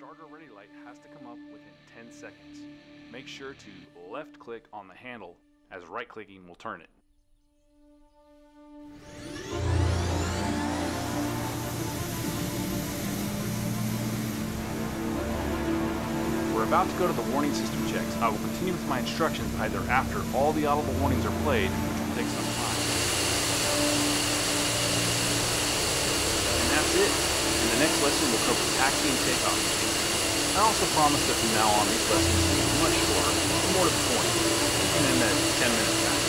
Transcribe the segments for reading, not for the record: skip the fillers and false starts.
starter ready light has to come up within 10 seconds. Make sure to left click on the handle, as right clicking will turn it. We're about to go to the warning system checks. I will continue with my instructions either after all the audible warnings are played, which will take some time. And that's it. In the next lesson, we'll cover taxi and takeoff. I also promise that from now on, these lessons will be much shorter, more to the point, and in that 10-minute time.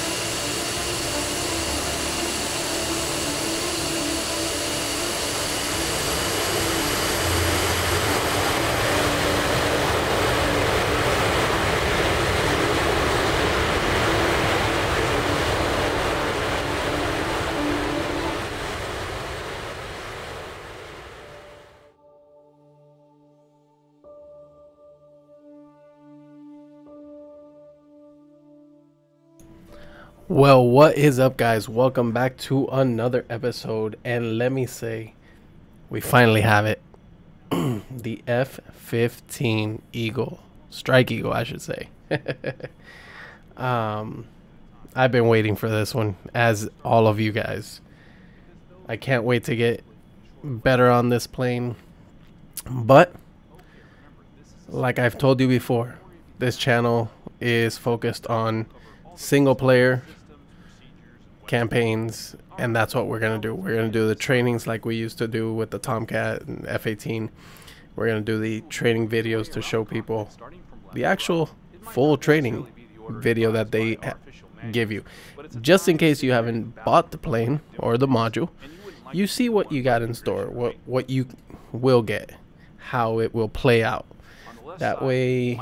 Well, what is up, guys? Welcome back to another episode, and let me say, we finally have it. The F15 Eagle, Strike Eagle, I should say. I've been waiting for this one, as all of you guys. I can't wait to get better on this plane, but like I've told you before, this channel is focused on single player campaigns, and that's what we're gonna do. We're gonna do the trainings like we used to do with the Tomcat and F18. We're gonna do the training videos to show people the actual full training video that they give you, just in case you haven't bought the plane or the module. You see what you got in store, what you will get, how it will play out. That way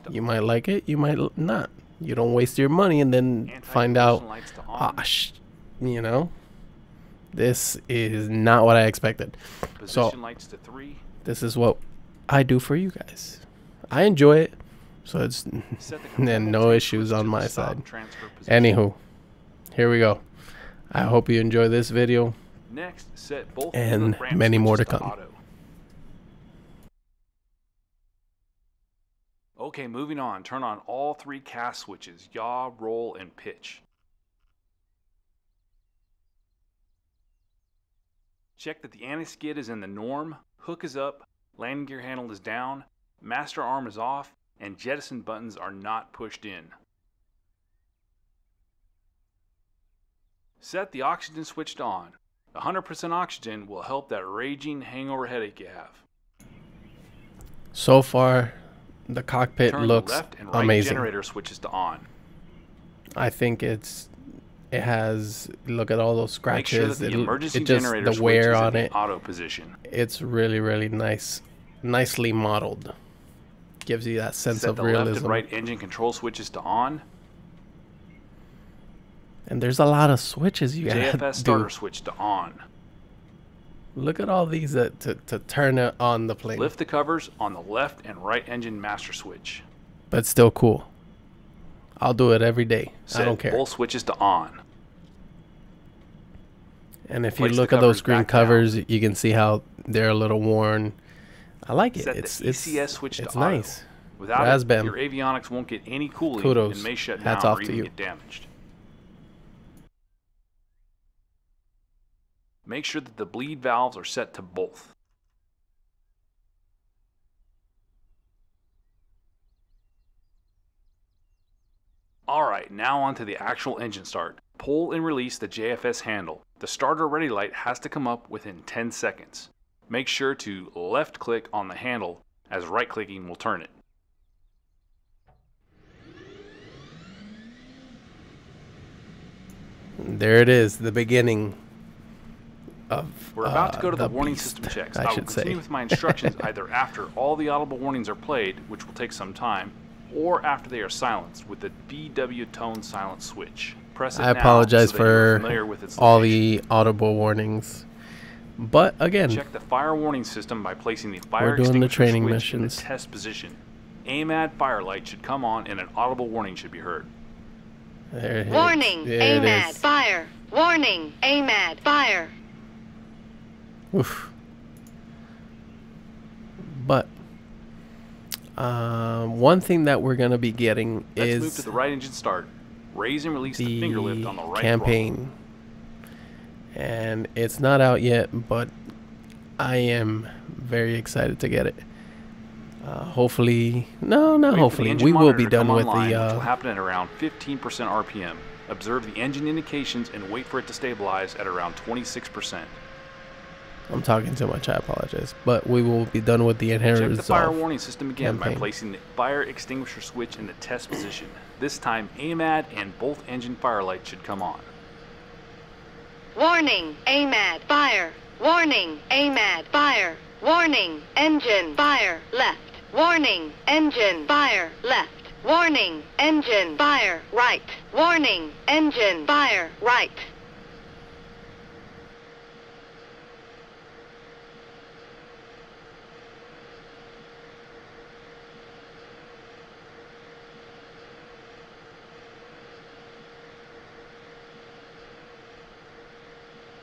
you might like it, you might not. You don't waste your money and then find out, you know, this is not what I expected. So this is what I do for you guys. I enjoy it, so it's no issues on my side. Anywho, here we go. I hope you enjoy this video and many more to come. Okay, moving on. Turn on all three cast switches, yaw, roll, and pitch. Check that the anti-skid is in the norm, hook is up, landing gear handle is down, master arm is off, and jettison buttons are not pushed in. Set the oxygen switch to on. 100% oxygen will help that raging hangover headache you have. So far, the cockpit looks left and right amazing. Generator switches to on. I think it has, look at all those scratches. Make sure that the it just the wear on it. Auto position. It's really nice, nicely modeled. Gives you that sense of realism. Left and right engine control switches to on. And there's a lot of switches you gotta JFS starter switch to on. Look at all these to turn it on the plane. Lift the covers on the left and right engine master switch. But still cool. I'll do it every day. I don't care. Both switches to on. And if you look at those green covers, you can see how they're a little worn. I like it. It's DCS switch it's to nice. Auto. Without it, your avionics won't get any cooling and may shut down or even get damaged. Make sure that the bleed valves are set to both. Alright, now on to the actual engine start. Pull and release the JFS handle. The starter ready light has to come up within 10 seconds. Make sure to left click on the handle, as right clicking will turn it. There it is, the beginning. We're about to go to the warning system checks. I will continue with my instructions either after all the audible warnings are played, which will take some time, or after they are silenced with the BW tone silent switch. Press it now. I apologize so for all the audible warnings. But again, check the fire warning system by placing the fire extinguisher switch in the test position. AMAD fire light should come on and an audible warning should be heard. Warning, AMAD fire. Warning, AMAD fire. Oof. But One thing that we're going to be getting is move to the right engine start. Raise and release the finger lift on the right campaign. And it's not out yet, but I am very excited to get it. Hopefully, hopefully, we will be done with the which will happen at around 15% RPM. Observe the engine indications and wait for it to stabilize at around 26%. I'm talking too much, I apologize. But we will be done with the inherent Check the fire warning system again by placing the fire extinguisher switch in the test position. This time, AMAD and both engine fire lights should come on. Warning, AMAD, fire. Warning, AMAD, fire. Warning, engine, fire, left. Warning, engine, fire, left. Warning, engine, fire, right. Warning, engine, fire, right.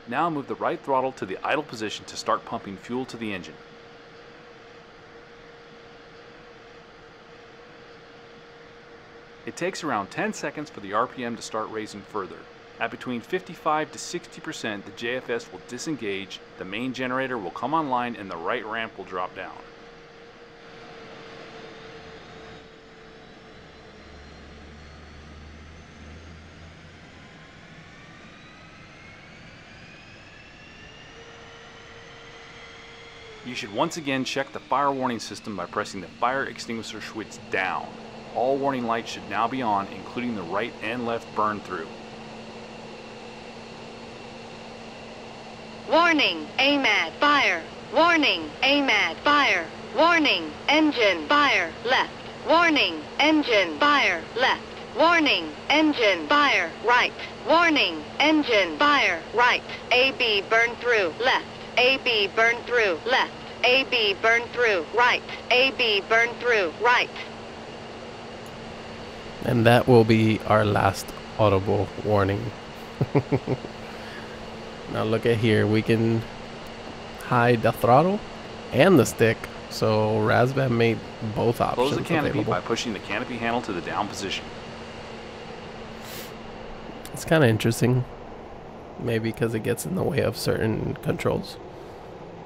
Now move the right throttle to the idle position to start pumping fuel to the engine. It takes around 10 seconds for the RPM to start raising further. At between 55 to 60%, the JFS will disengage, the main generator will come online, and the right ramp will drop down. You should once again check the fire warning system by pressing the fire extinguisher switch down. All warning lights should now be on, including the right and left burn through. Warning, AMAD, fire. Warning, AMAD, fire. Warning, engine, fire, left. Warning, engine, fire, left. Warning, engine, fire, right. Warning, engine, fire, right. AB burn through, left. AB burn through, left. AB burn through, right. AB burn through, right. And that will be our last audible warning. Now look at here, we can hide the throttle and the stick, so Rassss made both options Close the canopy available. by pushing the canopy handle to the down position. It's kind of interesting, maybe because it gets in the way of certain controls.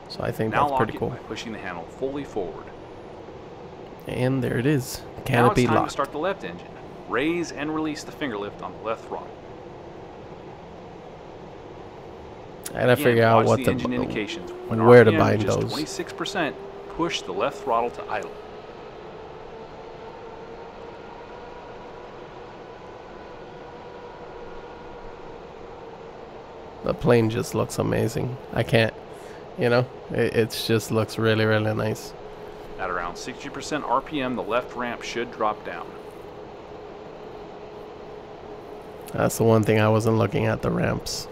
So I think now that's pretty cool. By pushing the handle fully forward. And there it is, canopy now it's time locked. to start the left engine. Raise and release the finger lift on the left throttle. I gotta figure out what the engine indications. When where to RPM bind reaches those. 26%, push the left throttle to idle. The plane just looks amazing. I can't, you know, it just looks really, really nice. At around 60% RPM, the left ramp should drop down. That's the one thing I wasn't looking at, the ramps.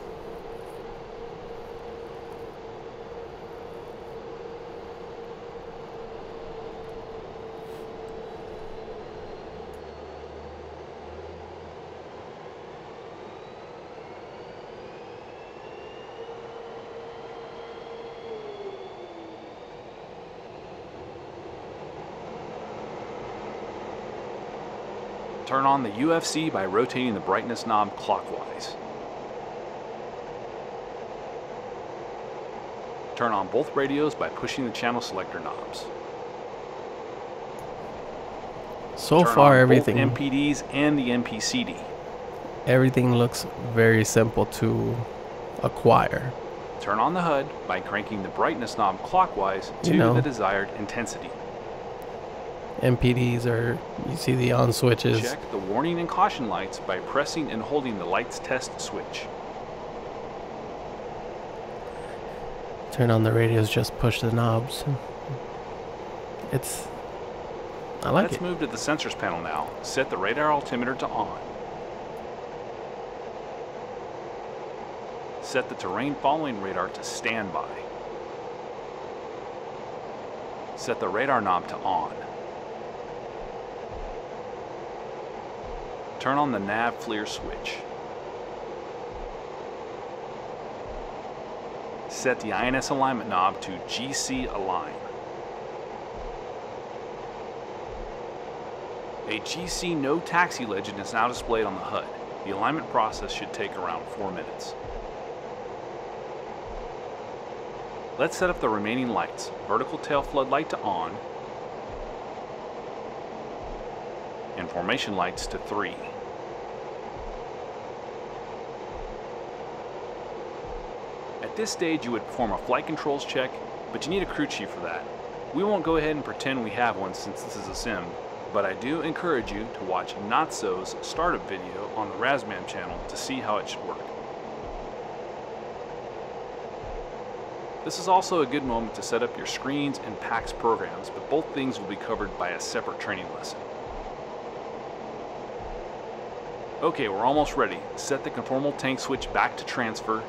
Turn on the UFC by rotating the brightness knob clockwise. Turn on both radios by pushing the channel selector knobs. So Turn far on everything, both MPDs and the MPCD. everything looks very simple to acquire. Turn on the HUD by cranking the brightness knob clockwise to the desired intensity. MPDs are, you see the on switches. Check the warning and caution lights by pressing and holding the lights test switch. Turn on the radios, just push the knobs. I like it. Let's move to the sensors panel now. Set the radar altimeter to on. Set the terrain following radar to standby. Set the radar knob to on. Turn on the nav FLIR switch. Set the INS alignment knob to GC align. A GC no taxi legend is now displayed on the HUD. The alignment process should take around 4 minutes. Let's set up the remaining lights. Vertical tail floodlight to on, and formation lights to 3. At this stage you would perform a flight controls check, but you need a crew chief for that. We won't go ahead and pretend we have one since this is a sim, but I do encourage you to watch Notso's startup video on the Rassss channel to see how it should work. This is also a good moment to set up your screens and PAX programs, but both things will be covered by a separate training lesson. Okay, we're almost ready. Set the conformal tank switch back to transfer.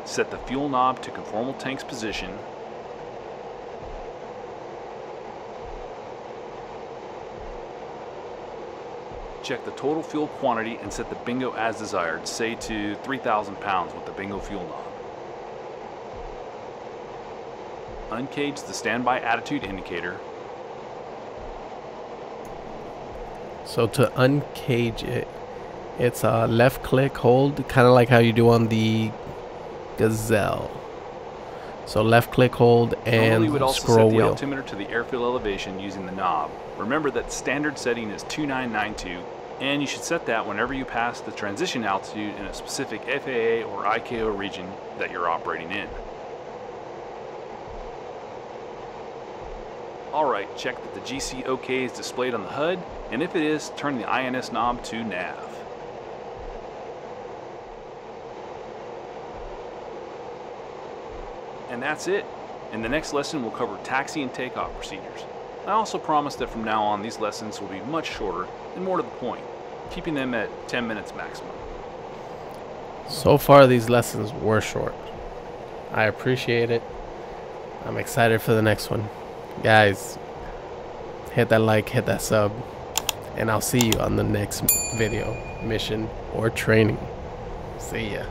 Set the fuel knob to conformal tank's position. Check the total fuel quantity and set the bingo as desired, say to 3,000 pounds with the bingo fuel knob. Uncage the standby attitude indicator. So to uncage it, it's a left click hold, kind of like how you do on the Gazelle. So left click hold and normally would also scroll set the wheel. altimeter to the airfield elevation using the knob. Remember that standard setting is 2992, and you should set that whenever you pass the transition altitude in a specific FAA or ICAO region that you're operating in. Alright, check that the GC OK is displayed on the HUD, and if it is, turn the INS knob to nav. And that's it. In the next lesson, we'll cover taxi and takeoff procedures. I also promise that from now on, these lessons will be much shorter and more to the point, keeping them at 10 minutes maximum. So far, these lessons were short. I appreciate it. I'm excited for the next one. Guys, hit that like, hit that sub, and I'll see you on the next video, mission, or training. See ya.